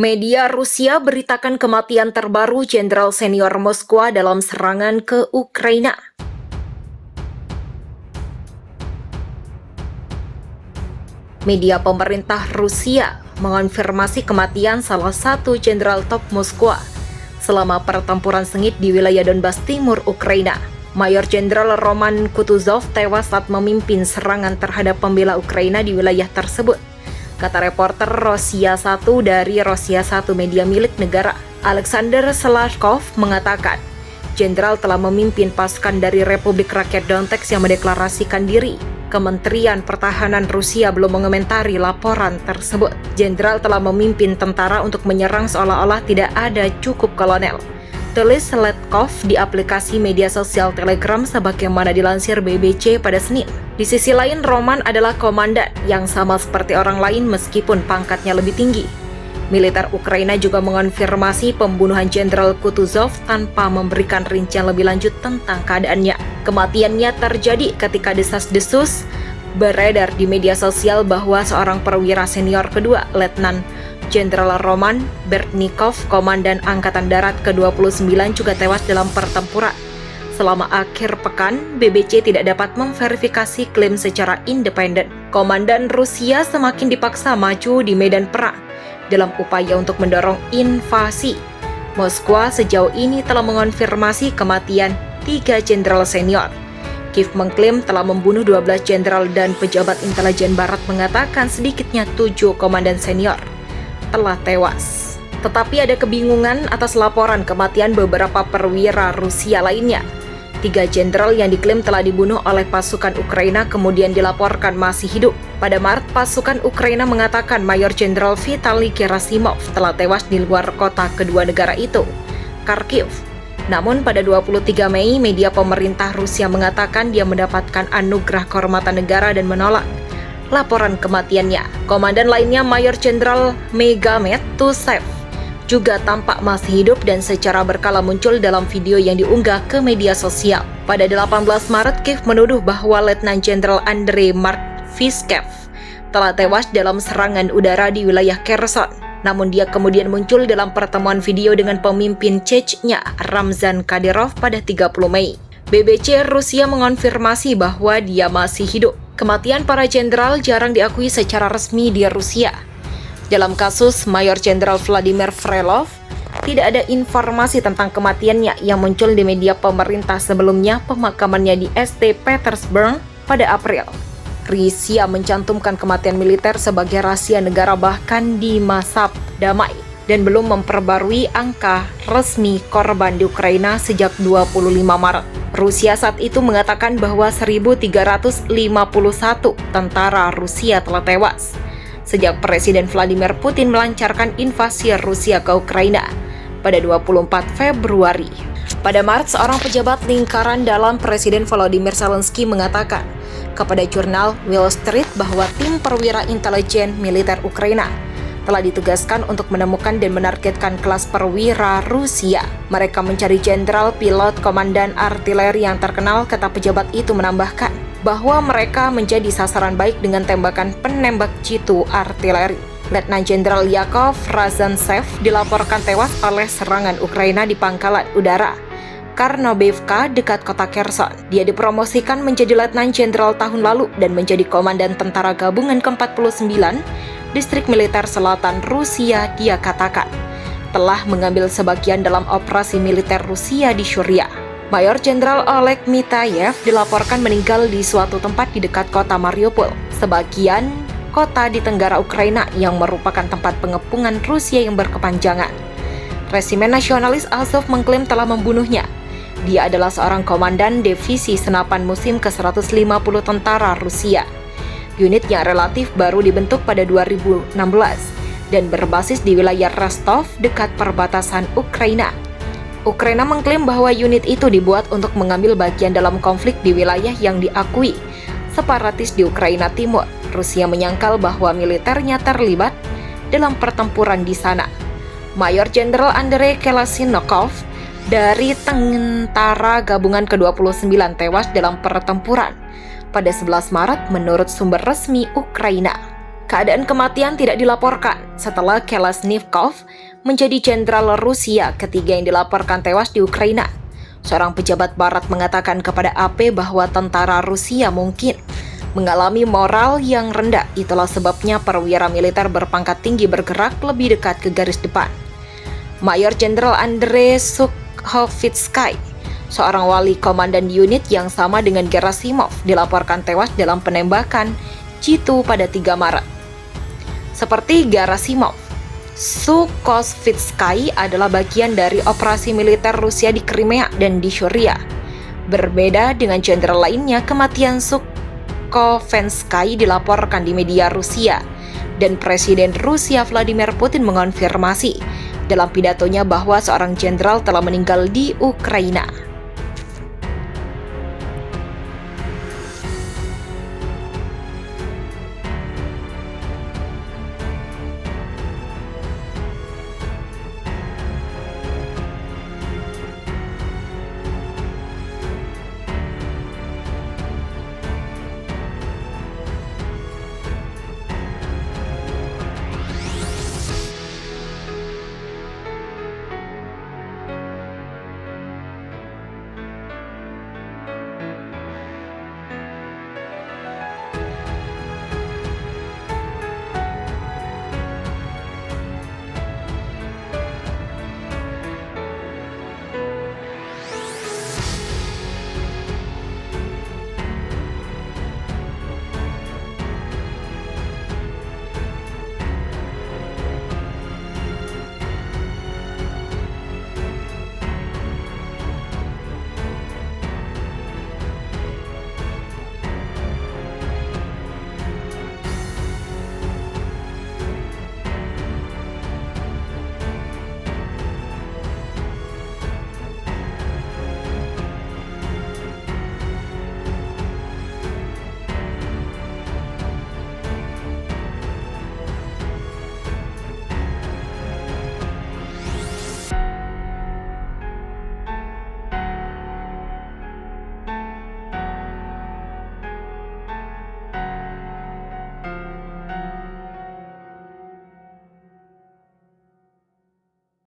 Media Rusia beritakan kematian terbaru Jenderal Senior Moskwa dalam serangan ke Ukraina. Media pemerintah Rusia mengonfirmasi kematian salah satu jenderal top Moskwa selama pertempuran sengit di wilayah Donbas Timur Ukraina. Mayor Jenderal Roman Kutuzov tewas saat memimpin serangan terhadap pembela Ukraina di wilayah tersebut, kata reporter Rosia 1 dari Rosia 1 media milik negara. Alexander Selashkov mengatakan, jenderal telah memimpin pasukan dari Republik Rakyat Donetsk yang mendeklarasikan diri. Kementerian Pertahanan Rusia belum mengomentari laporan tersebut. Jenderal telah memimpin tentara untuk menyerang seolah-olah tidak ada cukup kolonel, tulis Selashkov di aplikasi media sosial Telegram sebagaimana dilansir BBC pada Senin. Di sisi lain, Roman adalah komandan yang sama seperti orang lain meskipun pangkatnya lebih tinggi. Militer Ukraina juga mengonfirmasi pembunuhan Jenderal Kutuzov tanpa memberikan rincian lebih lanjut tentang keadaannya. Kematiannya terjadi ketika desas-desus beredar di media sosial bahwa seorang perwira senior kedua, Letnan Jenderal Roman Bertnikov, Komandan Angkatan Darat ke-29 juga tewas dalam pertempuran. Selama akhir pekan, BBC tidak dapat memverifikasi klaim secara independen. Komandan Rusia semakin dipaksa maju di medan perang dalam upaya untuk mendorong invasi. Moskwa sejauh ini telah mengonfirmasi kematian 3 jenderal senior. Kiev mengklaim telah membunuh 12 jenderal dan pejabat intelijen barat mengatakan sedikitnya 7 komandan senior telah tewas. Tetapi ada kebingungan atas laporan kematian beberapa perwira Rusia lainnya. 3 jenderal yang diklaim telah dibunuh oleh pasukan Ukraina kemudian dilaporkan masih hidup. Pada Maret, pasukan Ukraina mengatakan Mayor Jenderal Vitaly Gerasimov telah tewas di luar kota kedua negara itu, Kharkiv. Namun pada 23 Mei, media pemerintah Rusia mengatakan dia mendapatkan anugerah kehormatan negara dan menolak laporan kematiannya. Komandan lainnya, Mayor Jenderal Megamet Tusev, juga tampak masih hidup dan secara berkala muncul dalam video yang diunggah ke media sosial. Pada 18 Maret, Kiev menuduh bahwa Letnan Jenderal Andrei Martviskev telah tewas dalam serangan udara di wilayah Kherson. Namun dia kemudian muncul dalam pertemuan video dengan pemimpin Chechnya Ramzan Kadyrov pada 30 Mei. BBC Rusia mengonfirmasi bahwa dia masih hidup. Kematian para jenderal jarang diakui secara resmi di Rusia. Dalam kasus Mayor Jenderal Vladimir Frelov, tidak ada informasi tentang kematiannya yang muncul di media pemerintah sebelumnya. Pemakamannya di St. Petersburg pada April. Rusia mencantumkan kematian militer sebagai rahasia negara bahkan di masa damai dan belum memperbarui angka resmi korban di Ukraina sejak 25 Maret. Rusia saat itu mengatakan bahwa 1.351 tentara Rusia telah tewas sejak Presiden Vladimir Putin melancarkan invasi Rusia ke Ukraina pada 24 Februari. Pada Maret, seorang pejabat lingkaran dalam Presiden Volodymyr Zelensky mengatakan kepada jurnal Wall Street bahwa tim perwira intelijen militer Ukraina telah ditugaskan untuk menemukan dan menargetkan kelas perwira Rusia. Mereka mencari jenderal, pilot, komandan artileri yang terkenal, kata pejabat itu menambahkan bahwa mereka menjadi sasaran baik dengan tembakan penembak jitu artileri. Letnan Jenderal Yakov Razantsev dilaporkan tewas oleh serangan Ukraina di pangkalan udara Karnobevka dekat kota Kherson. Dia dipromosikan menjadi Letnan Jenderal tahun lalu dan menjadi Komandan Tentara Gabungan ke-49 Distrik Militer Selatan Rusia. Dia katakan telah mengambil sebagian dalam operasi militer Rusia di Syria. Mayor Jenderal Oleg Mitayev dilaporkan meninggal di suatu tempat di dekat kota Mariupol, sebagian kota di tenggara Ukraina yang merupakan tempat pengepungan Rusia yang berkepanjangan. Resimen Nasionalis Azov mengklaim telah membunuhnya. Dia adalah seorang komandan divisi senapan musim ke-150 tentara Rusia. Unit yang relatif baru dibentuk pada 2016 dan berbasis di wilayah Rostov dekat perbatasan Ukraina. Ukraina mengklaim bahwa unit itu dibuat untuk mengambil bagian dalam konflik di wilayah yang diakui separatis di Ukraina Timur. Rusia menyangkal bahwa militernya terlibat dalam pertempuran di sana. Mayor Jenderal Andrei Kelasinikov dari Tentara Gabungan ke-29 tewas dalam pertempuran pada 11 Maret menurut sumber resmi Ukraina. Keadaan kematian tidak dilaporkan setelah Kelasinikov menjadi jenderal Rusia ketiga yang dilaporkan tewas di Ukraina. Seorang pejabat barat mengatakan kepada AP bahwa tentara Rusia mungkin mengalami moral yang rendah. Itulah sebabnya perwira militer berpangkat tinggi bergerak lebih dekat ke garis depan. Mayor Jenderal Andrei Sukhovitsky, seorang wali komandan unit yang sama dengan Gerasimov, dilaporkan tewas dalam penembakan jitu pada 3 Maret. Seperti Gerasimov, Sukhovitsky adalah bagian dari operasi militer Rusia di Crimea dan di Syria. Berbeda dengan jenderal lainnya, kematian Sukhovitsky dilaporkan di media Rusia, dan Presiden Rusia Vladimir Putin mengonfirmasi dalam pidatonya bahwa seorang jenderal telah meninggal di Ukraina.